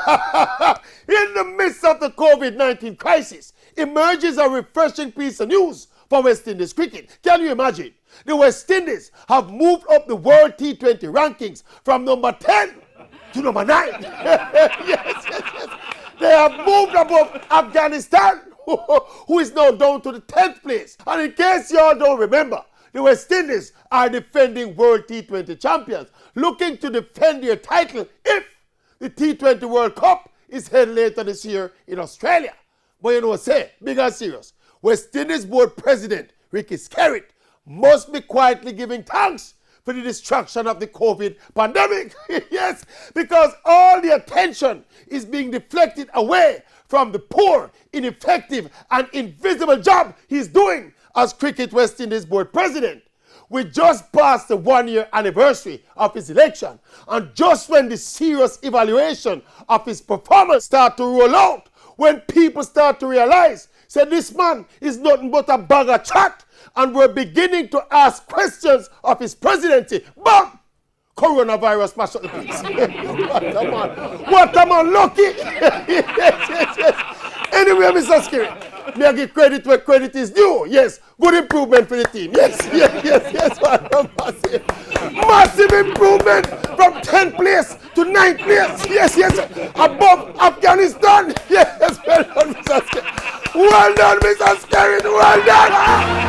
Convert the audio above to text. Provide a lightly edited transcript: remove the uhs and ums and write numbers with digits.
In the midst of the COVID-19 crisis, emerges a refreshing piece of news for West Indies cricket. Can you imagine? The West Indies have moved up the World T20 rankings from number 10 to number 9. Yes. They have moved above Afghanistan, who is now down to the 10th place. And in case you all don't remember, the West Indies are defending World T20 champions, looking to defend their title if the T20 World Cup is held later this year in Australia. But you know what I say, big and serious, West Indies board president Ricky Skerritt must be quietly giving thanks for the destruction of the COVID pandemic. Yes, because all the attention is being deflected away from the poor, ineffective, and invisible job he's doing as Cricket West Indies board president. We just passed the 1-year anniversary of his election, and just when the serious evaluation of his performance start to roll out, when people start to realize, say this man is nothing but a bag of chat, and we're beginning to ask questions of his presidency, bam! Coronavirus smash up the place. What a man, lucky! yes. Anyway, Mr. Skerritt, may I give credit where credit is due? Yes, good improvement for the team. Yes. Massive improvement from 10th place to 9th place. Yes, above Afghanistan. Yes, well done, Mr. Skerritt. Well done, Mr. Skerritt. Well done.